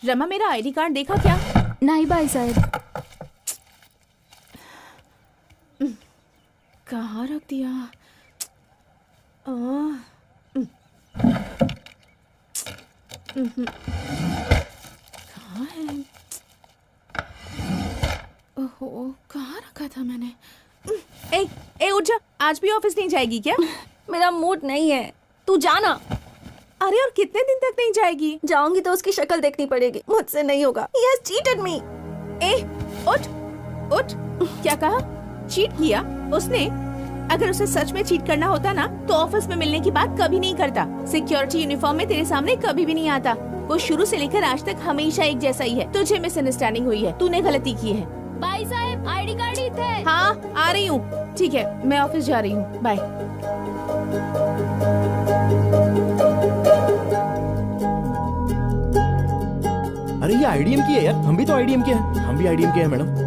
रमा मेरा ID card देखा क्या? नहीं भाई साहब। कहाँ रख दिया? कहाँ है? ओहो, कहाँ रखा था मैंने? ए उठ जा, आज भी ऑफिस नहीं जाएगी क्या? मेरा मूड नहीं है, तू जाना। अरे और कितने दिन तक नहीं जाएगी? जाऊंगी तो उसकी शक्ल देखनी पड़ेगी, मुझसे नहीं होगा। He has cheated me। उठ उठ। क्या कहा? चीट किया उसने? अगर उसे सच में चीट करना होता ना तो ऑफिस में मिलने की बात कभी नहीं करता। सिक्योरिटी यूनिफॉर्म में तेरे सामने कभी भी नहीं आता। वो शुरू से लेकर आज तक हमेशा एक जैसा ही है। तुझे मिसअंडरस्टैंडिंग हुई है, तूने गलती की है। भाई साहब आईडी कार्ड ही थे। हाँ आ रही हूँ। ठीक है, मैं ऑफिस जा रही हूँ, बाय। अरे ये आईडीएम की है यार, हम भी तो आईडीएम के हैं। हम भी आईडीएम के हैं मैडम।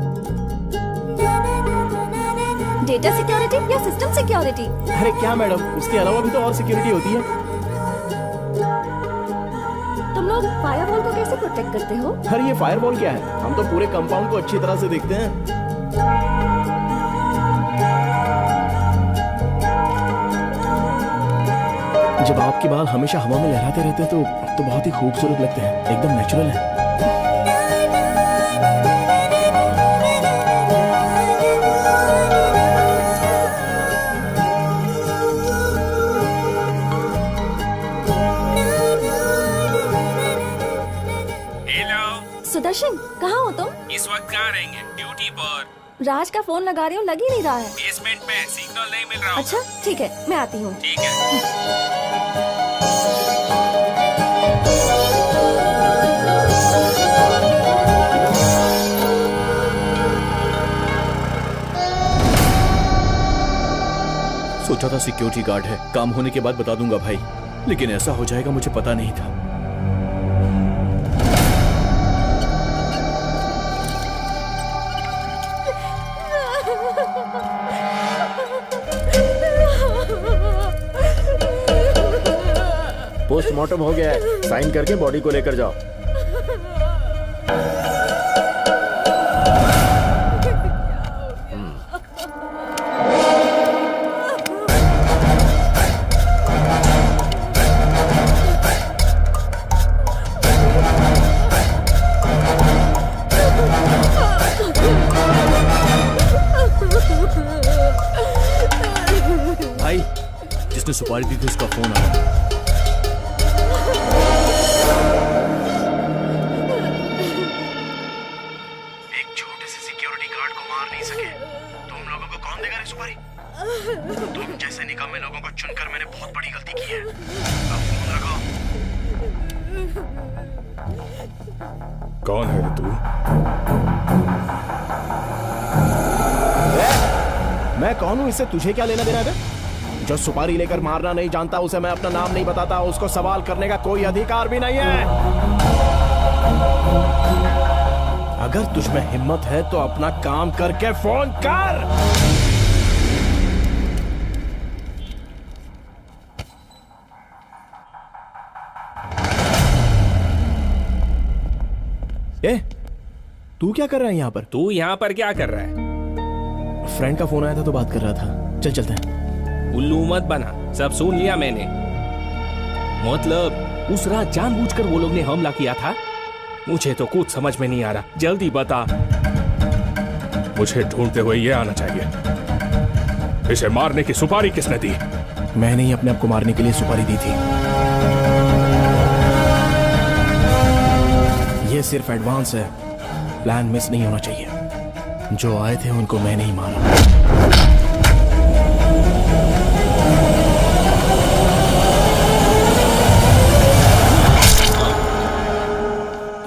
डेटा सिक्योरिटी या सिस्टम सिक्योरिटी? अरे क्या मैडम, उसके अलावा भी तो और सिक्योरिटी होती है। तुम लोग फायरवॉल को कैसे प्रोटेक्ट करते हो? अरे ये फायरवॉल क्या है, हम तो पूरे कंपाउंड को अच्छी तरह से देखते हैं। जब आपके बाल हमेशा हवा में लहराते रहते हैं तो बहुत ही खूबसूरत लगते हैं, एकदम नेचुरल है। सुदर्शन, कहाँ हो तुम? इस वक्त कहाँ रहेंगे? ड्यूटी पर। राज का फोन लगा रही हूँ, लग ही नहीं रहा है। बेसमेंट में सिग्नल नहीं मिल रहा। अच्छा ठीक है, मैं आती हूँ। ठीक है। सोचा था सिक्योरिटी गार्ड है, काम होने के बाद बता दूंगा भाई, लेकिन ऐसा हो जाएगा मुझे पता नहीं था। पोस्टमार्टम हो गया है, साइन करके बॉडी को लेकर जाओ। भाई, जिसने सुपारी दी थी उसका फोन आया। तुम जैसे निकम्मे लोगों को चुनकर मैंने बहुत बड़ी गलती की है। अब फोन रखो। कौन है तू? मैं कौन हूँ, इससे तुझे क्या लेना देना है? जो सुपारी लेकर मारना नहीं जानता उसे मैं अपना नाम नहीं बताता, उसको सवाल करने का कोई अधिकार भी नहीं है। अगर तुझ में हिम्मत है तो अपना काम करके फोन कर। ए, तू क्या कर रहा है यहाँ पर? तू यहाँ पर क्या कर रहा है? फ्रेंड का फोन आया था तो बात कर रहा था। चल चलते हैं। उल्लू मत बना, सब सुन लिया मैंने। मतलब उस रात जानबूझकर वो लोग ने हमला किया था? मुझे तो कुछ समझ में नहीं आ रहा, जल्दी बता। मुझे ढूंढते हुए ये आना चाहिए। इसे मारने की सुपारी किसने दी? मैंने ही अपने आप को मारने के लिए सुपारी दी थी। ये सिर्फ एडवांस है, प्लान मिस नहीं होना चाहिए। जो आए थे उनको मैंने ही मारा।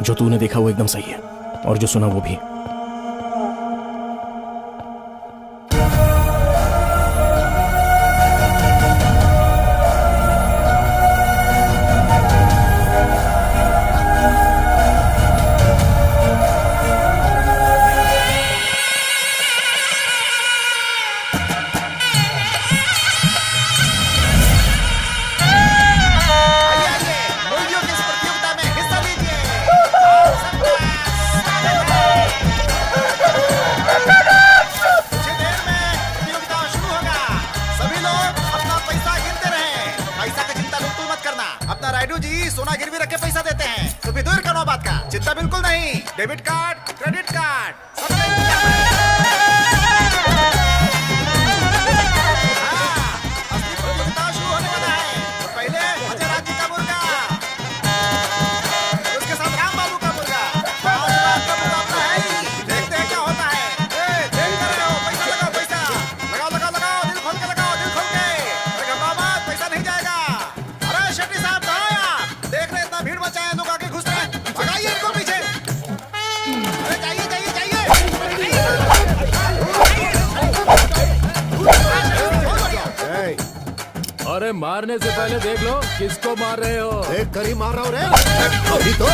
जो तूने देखा वो एकदम सही है और जो सुना वो भी। राइडू जी सोना गिरवी रख के पैसा देते हैं, तो फिर दूर करो बात का, चिंता बिल्कुल नहीं। डेबिट कार्ड, क्रेडिट कार्ड सब असली प्रतियोगिता शुरू होने वाला है। तो पहले अजय राज जी का मुर्गा, उसके साथ राम बाबू का मुर्गा, 5 लाख का मुकाबला है ही। देखते हैं क्या होता है। देख कर रहे हो, पैसा लगाओ, पैसा लगाओ लगाओ लगाओ, दिल खोल के लगाओ, दिल खोल के। अरे घबराओ मत, पैसा नहीं जाएगा। अरे शेट्टी साहब कहाँ हैं आप? देख रहे इतना भीड़ मचा है, लोग आगे घुस रहे हैं, भगाइए इनको पीछे। अरे जाइए जाइए जाइए। अरे मारने से पहले देख लो किसको मार रहे हो। देख कर ही मार रहा हूँ रे। अभी तो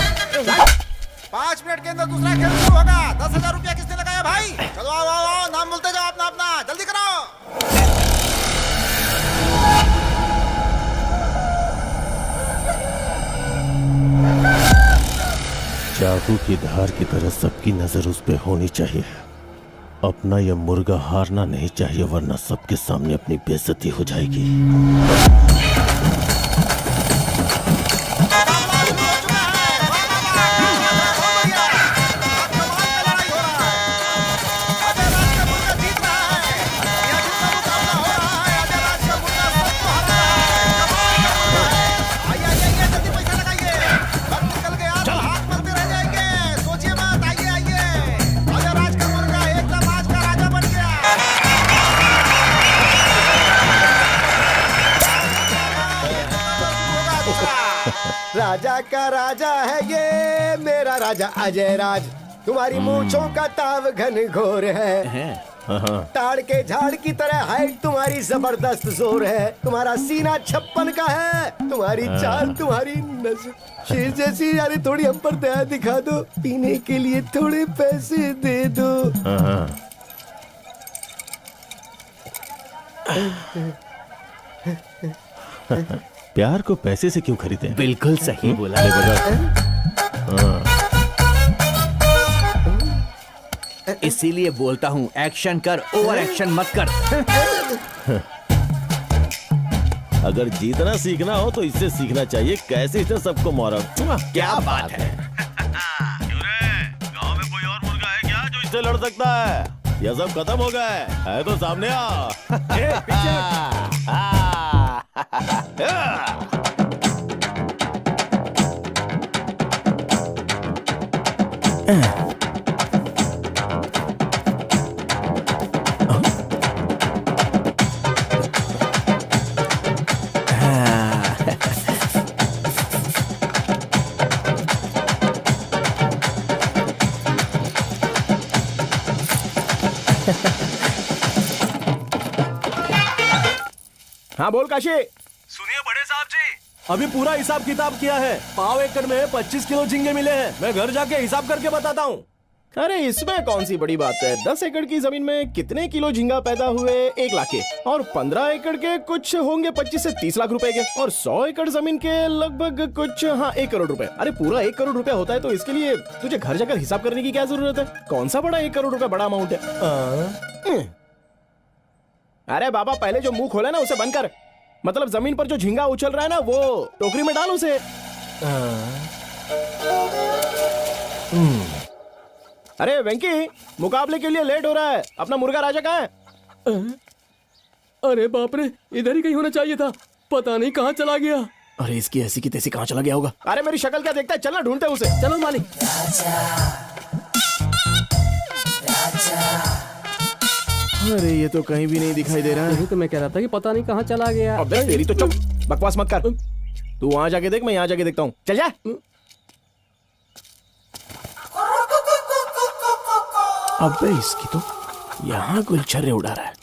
5 मिनट के अंदर दूसरा खेल शुरू होगा। 10,000 रुपया किसने लगाया भाई? चलो आओ आओ आओ, नाम बोलते जाओ अपना अपना, जल्दी करो। चाकू की धार की तरह सबकी नजर उस पे होनी चाहिए। अपना यह मुर्गा हारना नहीं चाहिए, वरना सबके सामने अपनी बेइज्जती हो जाएगी। राजा का राजा है ये मेरा राजा अजय राज। तुम्हारी मूंछों का ताव घन घोर है, ताड़ के झाड़ की तरह हाइट तुम्हारी जबरदस्त जोर है। तुम्हारा सीना 56 का है, तुम्हारी चाल तुम्हारी नजर शेर जैसी। यानी थोड़ी हम पर दया दिखा दो, पीने के लिए थोड़े पैसे दे दो। प्यार को पैसे से क्यों खरीदे? बिल्कुल सही बोला। इसीलिए बोलता हूँ एक्शन कर, ओवर एक्शन मत कर। अगर जीतना सीखना हो तो इससे सीखना चाहिए, कैसे इसने सबको मारा। क्या बात है। गांव में कोई और मुर्गा है क्या जो इससे लड़ सकता है? यह सब खत्म हो गया है तो सामने आ। हाँ बोल काशी। सुनिए बड़े साहब जी, अभी पूरा हिसाब किताब किया है। 5 एकड़ में 25 किलो झींगे मिले हैं। मैं घर जाके हिसाब करके बताता हूँ। अरे इसमें कौन सी बड़ी बात है। 10 एकड़ की जमीन में कितने किलो झींगा पैदा हुए? 1 लाख के। और 15 एकड़ के कुछ होंगे 25 से 30 लाख रुपए के। और 100 एकड़ जमीन के लगभग कुछ 1 करोड़ रुपए। अरे पूरा 1 करोड़ रुपया होता है तो इसके लिए तुझे घर जाकर हिसाब करने की क्या जरूरत है? कौन सा बड़ा 1 करोड़ रुपया बड़ा अमाउंट है? अरे बाबा पहले जो मुंह खोला ना उसे बंद कर। मतलब जमीन पर जो झींगा उछल रहा है ना वो टोकरी में डाल उसे। अरे वेंकी, मुकाबले के लिए लेट हो रहा है। अपना मुर्गा राजा कहाँ है? अरे बाप रे, इधर ही कहीं होना चाहिए था, पता नहीं कहाँ चला गया। अरे इसकी ऐसी की तैसी कहाँ चला गया होगा? अरे मेरी शक्ल क्या देखता है, चलना ढूंढते उसे। चलो मालिक। अरे ये तो कहीं भी नहीं दिखाई दे रहा है। यही तो मैं कह रहा था कि पता नहीं कहाँ चला गया। अबे तेरी तो चुप, बकवास मत कर। तू वहां जाके देख, मैं यहाँ जाके देखता हूँ। चल जा। अबे इसकी तो यहाँ गुलछर्रे उड़ा रहा है।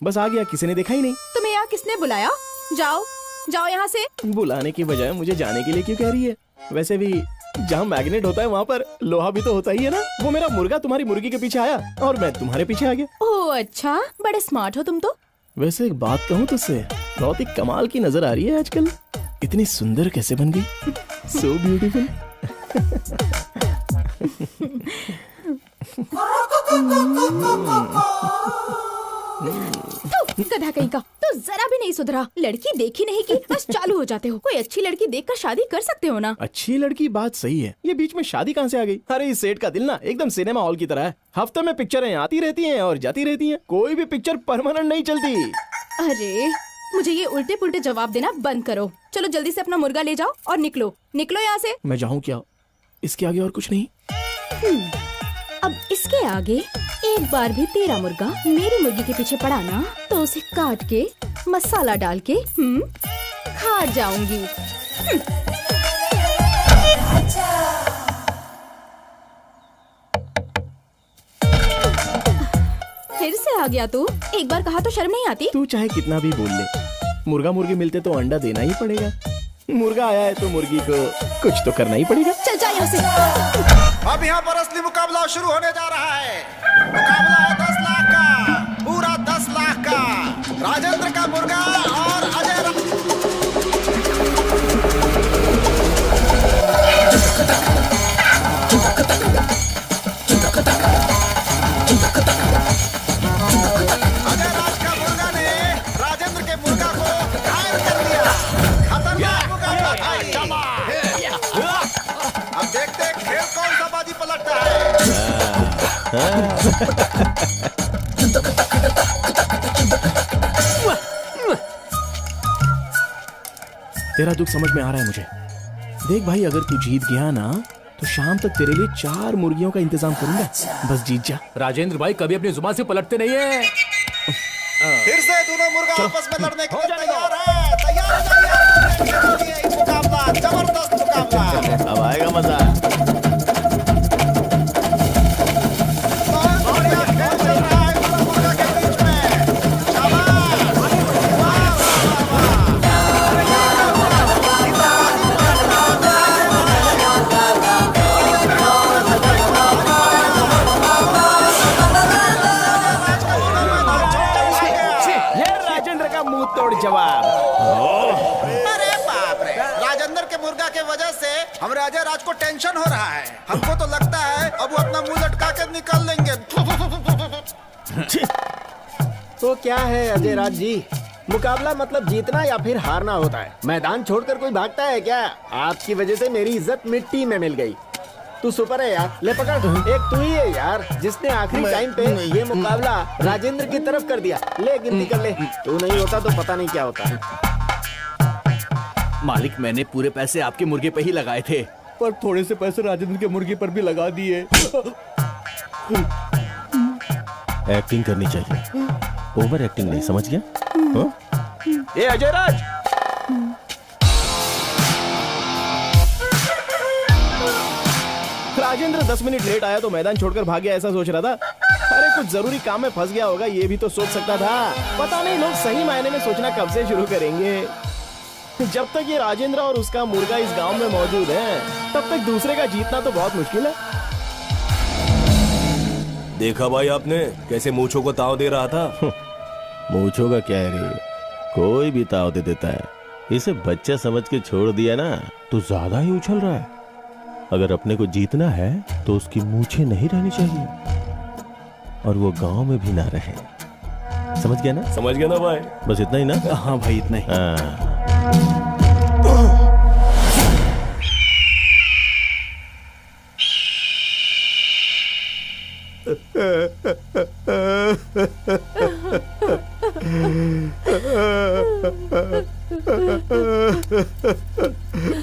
बस आ गया, किसी ने देखा ही नहीं। तुम्हें यहाँ किसने बुलाया? जाओ जाओ यहाँ से। बुलाने की बजाय मुझे जाने के लिए क्यों कह रही है? वैसे भी जहाँ मैग्नेट होता है वहाँ पर लोहा भी तो होता ही है ना। वो मेरा मुर्गा तुम्हारी मुर्गी के पीछे आया और मैं तुम्हारे पीछे आ गया। ओह अच्छा, बड़े स्मार्ट हो तुम तो। वैसे एक बात कहूँ तुझसे, बहुत ही कमाल की नजर आ रही है आजकल। इतनी सुंदर कैसे बन गई? So beautiful. गधा कहीं का, तो जरा भी नहीं सुधरा। लड़की देखी नहीं कि बस चालू हो जाते हो। कोई अच्छी लड़की देखकर शादी कर सकते हो ना। अच्छी लड़की बात सही है, ये बीच में शादी कहाँ से आ गई? अरे इस सेट का दिल ना एकदम सिनेमा हॉल की तरह है। हफ्ते में पिक्चरें आती रहती हैं और जाती रहती हैं। कोई भी पिक्चर परमानेंट नहीं चलती। अरे मुझे ये उल्टे पुल्टे जवाब देना बंद करो। चलो जल्दी से अपना मुर्गा ले जाओ और निकलो निकलो यहाँ से। मैं जाऊँ क्या? इसके आगे और कुछ नहीं? अब इसके आगे एक बार भी तेरा मुर्गा मेरी मुर्गी के पीछे पड़ा ना, तो उसे काट के मसाला डाल के खा जाऊंगी। फिर से आ गया तू? एक बार कहा तो शर्म नहीं आती? तू चाहे कितना भी बोल ले, मुर्गा मुर्गी मिलते तो अंडा देना ही पड़ेगा। मुर्गा आया है तो मुर्गी को कुछ तो करना ही पड़ेगा। चल जा यहाँ से। अब यहाँ पर असली मुकाबला शुरू होने जा रहा है। मुकाबला है 10 लाख का, पूरा 10 लाख का। राजेंद्र का मुर्गा और अजय राज का मुर्गा ने राजेंद्र के मुर्गा को घायल कर दिया। खतरनाक मुकाबला था ये। अब देखते हैं खेल कौन सा बाजी पलटता है। तेरा दुख समझ में आ रहा है मुझे। देख भाई, अगर तू जीत गया ना तो शाम तक तेरे लिए 4 मुर्गियों का इंतजाम करूंगा। बस जीत जा। राजेंद्र भाई कभी अपनी जुबान से पलटते नहीं है। फिर से दोनों मुर्गा आपस में लड़ने के लिए तैयार है। तैयार हो जाइए। इस मुकाबला जबरदस्त मुकाबला। अब आएगा मजा। बहुत बढ़िया खेल चल रहा है दोनों मुर्गा के बीच में। शाबाश। वाह, वाह, वाह। ये राजेंद्र का मुंह तोड़ जवाब। अरे बाप रे, राजेंद्र के मुर्गा के वजह से हमारे अजय राज को टेंशन हो रहा है। हमको तो लगता है अब वो अपना मुंह लटका के निकल लेंगे। तो क्या है अजय राज जी, मुकाबला मतलब जीतना या फिर हारना होता है। मैदान छोड़कर कोई भागता है क्या? आपकी वजह से मेरी इज्जत मिट्टी में मिल गई। तू सुपर है यार, ले पकड़। एक तू ही है यार जिसने आखिरी टाइम पे ये मुकाबला राजेंद्र की तरफ कर दिया। ले गिनती कर ले। तू नहीं होता तो पता नहीं क्या होता। मालिक मैंने पूरे पैसे आपके मुर्गे पे ही लगाए थे। पर थोड़े से पैसे राजेंद्र के मुर्गे पर भी लगा दिए। एक्टिंग करनी चाहिए, ओवर एक्टिंग नहीं, समझ गया? हाँ? ए अजय राज, राजेंद्र 10 मिनट लेट आया तो मैदान छोड़कर भाग गया ऐसा सोच रहा था? अरे कुछ जरूरी काम में फंस गया होगा, ये भी तो सोच सकता था। पता नहीं लोग सही मायने में सोचना कब से शुरू करेंगे। जब तक ये राजेंद्र और उसका मुर्गा इस गांव में मौजूद है तब तक दूसरे का जीतना तो बहुत मुश्किल है। देखा भाई आपने कैसे मूंछों को ताव दे रहा था? मूंछों का क्या है रे, कोई भी ताव दे देता है। इसे बच्चा समझ के छोड़ दिया ना तो ज्यादा ही उछल रहा है। अगर अपने को जीतना है तो उसकी मूंछें नहीं रहनी चाहिए और वो गांव में भी ना रहे। समझ गया ना? समझ गया ना भाई? बस इतना ही ना? हाँ भाई इतना ही। हाँ।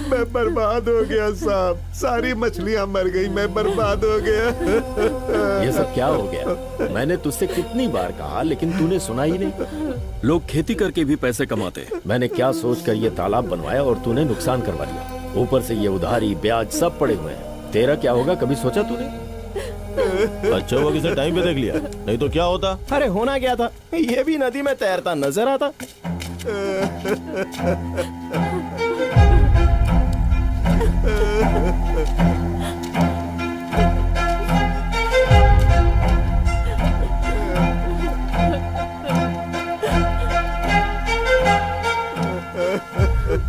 मैं बर्बाद हो गया साहब, सारी मछलियां मर गई, मैं बर्बाद हो गया। ये सब क्या हो गया? मैंने तुझसे कितनी बार कहा लेकिन तूने सुना ही नहीं। लोग खेती करके भी पैसे कमाते। मैंने क्या सोचकर ये तालाब बनवाया और तूने नुकसान करवा दिया। ऊपर से ये उधारी ब्याज सब पड़े हुए हैं। तेरा क्या होगा कभी सोचा तूने? अच्छा हुआ किसे टाइम पे देख लिया, नहीं तो क्या होता। अरे होना क्या था, ये भी नदी में तैरता नजर आता।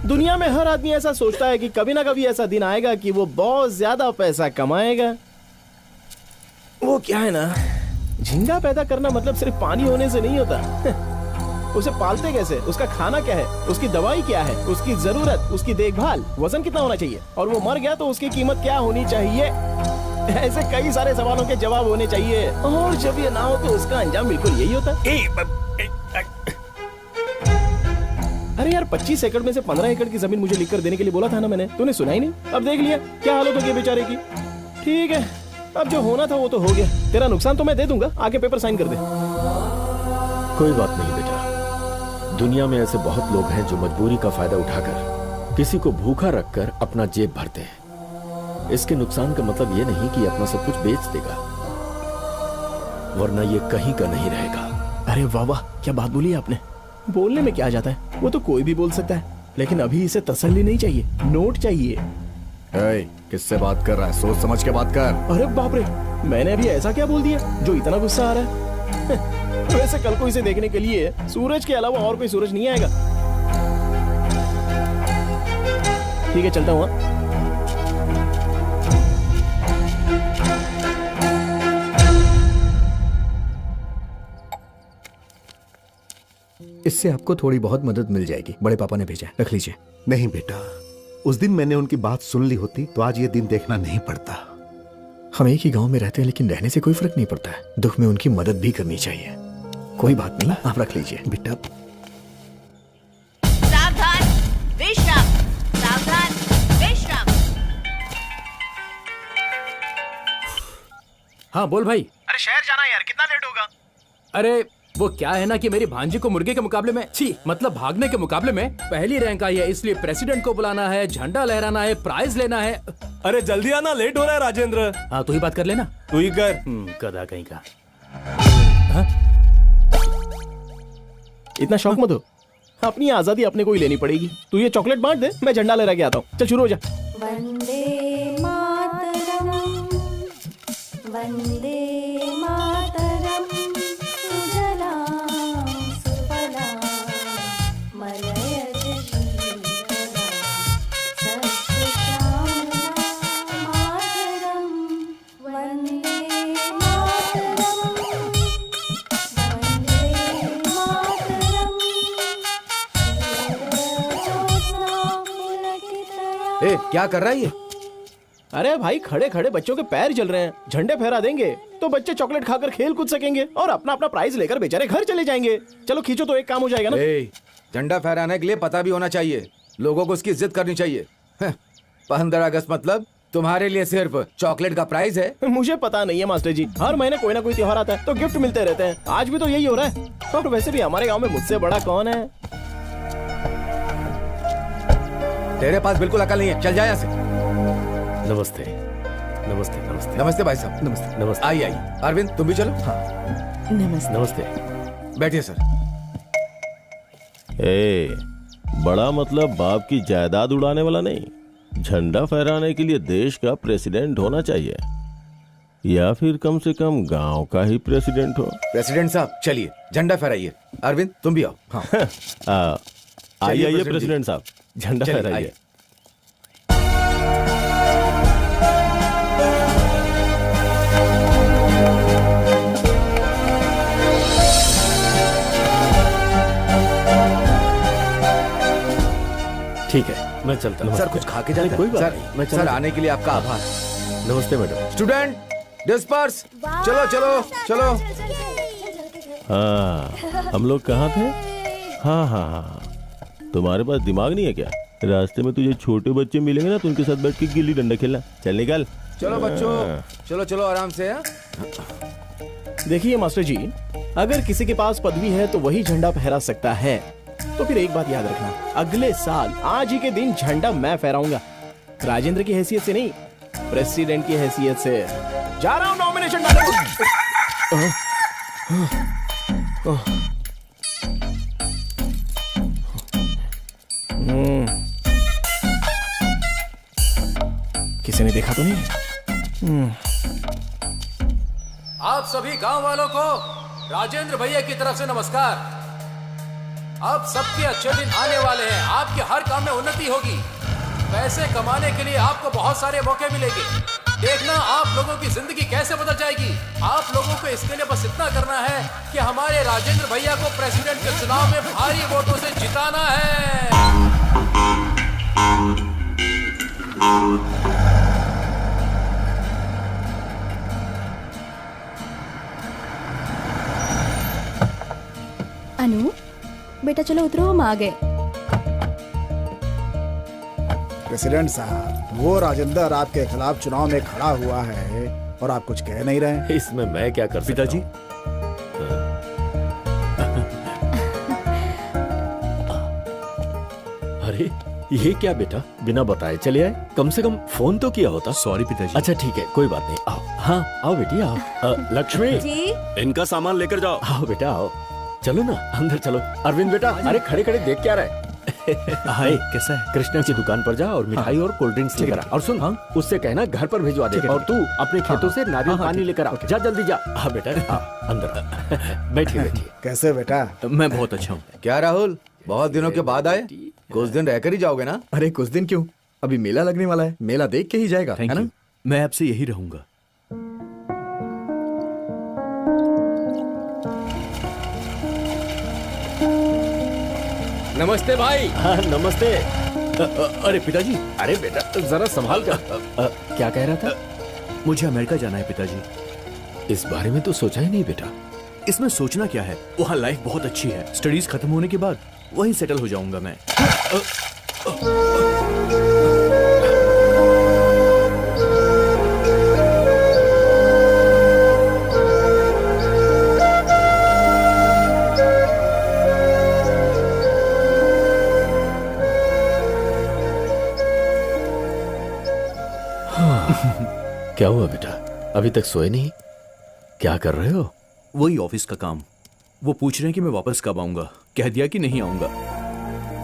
दुनिया में हर आदमी ऐसा सोचता है कि कभी ना कभी ऐसा दिन आएगा कि वो बहुत ज्यादा पैसा कमाएगा। वो क्या है ना, झींगा पैदा करना मतलब सिर्फ पानी होने से नहीं होता। उसे पालते कैसे, उसका खाना क्या है, उसकी दवाई क्या है, उसकी जरूरत, उसकी देखभाल, वजन कितना होना चाहिए, और वो मर गया तो उसकी कीमत क्या होनी चाहिए। ऐसे कई सारे सवालों के जवाब होने चाहिए, और जब ये ना हो तो उसका अंजाम बिल्कुल यही होता है। अरे यार 25 एकड़ में से 15 एकड़ की जमीन मुझे लिखकर देने के लिए बोला था ना मैंने, तूने सुना ही नहीं। अब देख लिया क्या हालत हो गई बेचारे की। ठीक है, अब जो होना था वो तो हो गया, तेरा नुकसान तो मैं दे दूंगा, आके पेपर साइन कर दे। कोई बात नहीं बेटा, दुनिया में ऐसे बहुत लोग हैं जो मजबूरी का फायदा उठाकर किसी को भूखा रखकर अपना जेब भरते हैं। इसके नुकसान का मतलब ये नहीं कि अपना सब कुछ बेच देगा, वरना ये कहीं का नहीं रहेगा। अरे वाह वाह, क्या बात बोली आपने। बोलने में क्या जाता है, वो तो कोई भी बोल सकता है, लेकिन अभी इसे तसल्ली नहीं चाहिए, नोट चाहिए। किससे बात कर रहा है, सोच समझ के बात कर। अरे बाप रे, मैंने अभी ऐसा क्या बोल दिया जो इतना गुस्सा आ रहा है। वैसे कल को इसे देखने के लिए सूरज के अलावा और कोई सूरज नहीं आएगा। ठीक है, चलता हूँ। इससे आपको थोड़ी बहुत मदद मिल जाएगी, बड़े पापा ने भेजा, रख लीजिए। नहीं बेटा, उस दिन मैंने उनकी बात सुन ली होती तो आज ये दिन देखना नहीं पड़ता। हम एक ही गांव में रहते हैं, लेकिन रहने से कोई फर्क नहीं पड़ता है। दुख में उनकी मदद भी करनी चाहिए। कोई बात नहीं, आप रख लीजिए बेटा। सावधान, विश्राम, सावधान, विश्राम। हाँ बोल भाई। अरे शहर जाना है यार, कितना लेट होगा। अरे वो क्या है ना कि मेरी भांजी को मुर्गे के मुकाबले में, मतलब भागने के मुकाबले में पहली रैंक आई है, इसलिए प्रेसिडेंट को बुलाना है, झंडा लहराना है, प्राइज लेना है। अरे जल्दी आना, लेट हो रहा है राजेंद्र। हाँ तू ही बात कर लेना। तू ही कर। गधा कहीं का। इतना शौक मत हो, अपनी आजादी अपने को ही लेनी पड़ेगी। तू ये चॉकलेट बांट दे, मैं झंडा लहरा के आता हूँ। चल शुरू हो जा। वंदे मातरम, वंदे मातरम, सुजलां सुफलां मलयज शीतलां सस्यश्यामलां मातरम, वंदे मातरम, वंदे मातरम, ज्योत्स्ना पुलकितया। क्या कर रहा है ये? अरे भाई, खड़े खड़े बच्चों के पैर जल रहे हैं, झंडे फहरा देंगे तो बच्चे चॉकलेट खाकर खेल कूद सकेंगे और अपना अपना प्राइज लेकर बेचारे घर चले जाएंगे। चलो खींचो तो एक काम हो जाएगा ना। झंडा फहराने के लिए पता भी होना चाहिए, लोगों को उसकी इज्जत करनी चाहिए। 15 अगस्त मतलब तुम्हारे लिए सिर्फ चॉकलेट का प्राइज है। मुझे पता नहीं है मास्टर जी, हर महीने कोई ना कोई त्योहार आता है तो गिफ्ट मिलते रहते हैं। आज भी तो यही हो रहा है। और वैसे भी हमारे गाँव में मुझसे बड़ा कौन है। तेरे पास बिल्कुल अकल नहीं है, चल जा यहाँ से। नमस्ते नमस्ते नमस्ते नमस्ते भाई साहब। नमस्ते नमस्ते। आइए आइए, अरविंद तुम भी चलो। हाँ नमस्ते। नमस्ते। बैठिए सर। बड़ा मतलब बाप की जायदाद उड़ाने वाला नहीं, झंडा फहराने के लिए देश का प्रेसिडेंट होना चाहिए, या फिर कम से कम गांव का ही प्रेसिडेंट हो। प्रेसिडेंट साहब चलिए झंडा फहराइए। अरविंद तुम भी आओ। हाँ आइए प्रेसिडेंट साहब, झंडा फहराइए। ठीक है, मैं चलता हूँ। सर कुछ खा के जाए। कोई बात सर, नहीं, मैं सर चलता आने के लिए आपका आभार। नमस्ते मैडम। स्टूडेंट डिस्पर्स, चलो चलो चलो। हाँ, हम लोग कहाँ थे? हाँ हाँ हाँ, तुम्हारे पास दिमाग नहीं है क्या? रास्ते में तुझे छोटे बच्चे मिलेंगे ना तो उनके साथ बैठ के गिल्ली डंडा खेलना। चल निकल। चलो बच्चों, चलो चलो आराम से। देखिए मास्टर जी, अगर किसी के पास पदवी है तो वही झंडा फहरा सकता है। तो फिर एक बात याद रखना, अगले साल आज ही के दिन झंडा मैं फहराऊंगा, राजेंद्र की हैसियत से नहीं, प्रेसिडेंट की हैसियत से। जा रहा हूँ नॉमिनेशन नॉमिनेशन डाले। किसी ने देखा तो नहीं? आप सभी गांव वालों को राजेंद्र भैया की तरफ से नमस्कार। अब सबके अच्छे दिन आने वाले हैं। आपके हर काम में उन्नति होगी। पैसे कमाने के लिए आपको बहुत सारे मौके मिलेंगे। देखना आप लोगों की जिंदगी कैसे बदल जाएगी। आप लोगों को इसके लिए बस इतना करना है कि हमारे राजेंद्र भैया को प्रेसिडेंट के चुनाव में भारी वोटों से जिताना है। अनु बेटा चलो उतरो, हम आ गए। प्रेसिडेंट साहब, वो राजेंद्र आपके खिलाफ चुनाव में खड़ा हुआ है और आप कुछ कह नहीं रहे। इसमें मैं क्या कर सकता पिताजी? अरे ये क्या बेटा, बिना बताए चले आए? कम से कम फोन तो किया होता। सॉरी पिताजी। अच्छा ठीक है, कोई बात नहीं। आओ, हाँ आओ बेटी आओ। लक्ष्मी जी इनका सामान लेकर जाओ। आओ बेटा आओ। चलो ना अंदर चलो। अरविंद बेटा, अरे खड़े खड़े देख क्या रहे? हाय, कैसा है? कृष्णा की दुकान पर जा और मिठाई और कोल्ड ड्रिंक्स लेकर आ। और सुन, उससे कहना घर पर भिजवा दे। और तू अपने खेतों से नारियल पानी लेकर आ। जा जल्दी जा। हाँ बेटा अंदर बैठिए बैठिए। कैसे बेटा? मैं बहुत अच्छा हूँ। क्या राहुल, बहुत दिनों के बाद आए? कुछ दिन रहकर ही जाओगे ना? अरे कुछ दिन क्यों, अभी मेला लगने वाला है, मेला देख के ही जाएगा, है ना? मैं आपसे यही रहूंगा। नमस्ते भाई। हाँ नमस्ते। अरे पिताजी। अरे बेटा जरा संभाल कर। क्या कह रहा था? मुझे अमेरिका जाना है पिताजी। इस बारे में तो सोचा ही नहीं बेटा। इसमें सोचना क्या है, वहाँ लाइफ बहुत अच्छी है। स्टडीज खत्म होने के बाद वहीं सेटल हो जाऊंगा मैं। क्या हुआ बेटा, अभी तक सोए नहीं? क्या कर रहे हो? वही ऑफिस का काम। वो पूछ रहे हैं कि मैं वापस कब आऊंगा। कह दिया कि नहीं आऊंगा।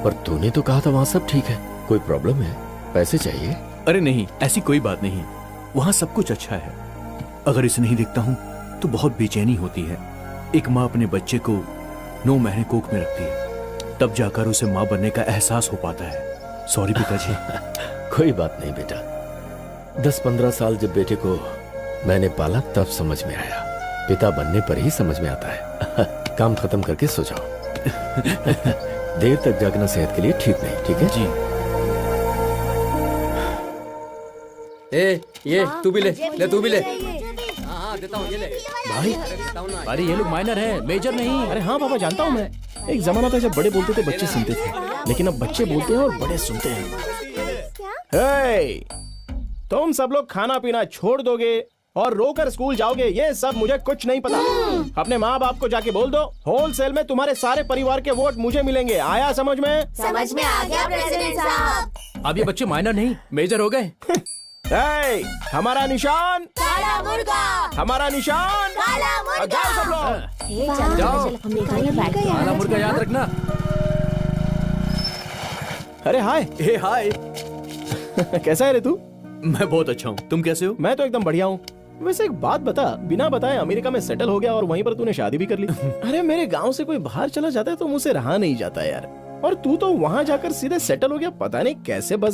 पर तूने तो कहा था वहाँ सब ठीक है। कोई प्रॉब्लम है? पैसे चाहिए? अरे नहीं, ऐसी कोई बात नहीं। वहाँ सब कुछ अच्छा है। अगर इसे नहीं देखता हूँ तो बहुत बेचैनी होती है। एक माँ अपने बच्चे को 9 महीने कोख में रखती है, तब जाकर उसे माँ बनने का एहसास हो पाता है। सॉरी पिताजी। कोई बात नहीं बेटा। 10-15 साल जब बेटे को मैंने पाला तब समझ में आया। पिता बनने पर ही समझ में आता है। काम खत्म करके सो जाओ। देर तक जागना सेहत के लिए ठीक नहीं। ठीक है जी। ये तू भी ले तू भी ले। हाँ देता हूँ, ये ले भाई। अरे ये लोग माइनर हैं, मेजर नहीं। अरे हाँ पापा, जानता हूँ मैं। एक जमाना था जब बड़े बोलते थे बच्चे सुनते थे, लेकिन अब बच्चे बोलते हैं और बड़े सुनते हैं। हे, तुम सब लोग खाना पीना छोड़ दोगे और रोकर स्कूल जाओगे, ये सब मुझे कुछ नहीं पता। अपने माँ बाप को जाके बोल दो, होलसेल में तुम्हारे सारे परिवार के वोट मुझे मिलेंगे। आया समझ में? समझ में आ गया प्रेसिडेंट साहब। अब ये बच्चे माइनर नहीं मेजर हो गए। हमारा निशान काला मुर्गा, हमारा निशान काला मुर्गा। जाओ सब लोग। जाओ। काला मुर्गा याद रखना। अरे हाय। हे हाय। कैसा है रे तू? मैं बहुत अच्छा हूँ, तुम कैसे हो? मैं तो एकदम बढ़िया हूँ। वैसे एक बात बता, बिना बताए अमेरिका में सेटल हो गया और वहीं पर तूने शादी भी कर ली। अरे मेरे गांव से कोई बाहर चला जाता है तो मुझसे रहा नहीं जाता यार। और तू तो वहां जाकर सीधे सेटल हो गया, पता नहीं कैसे बस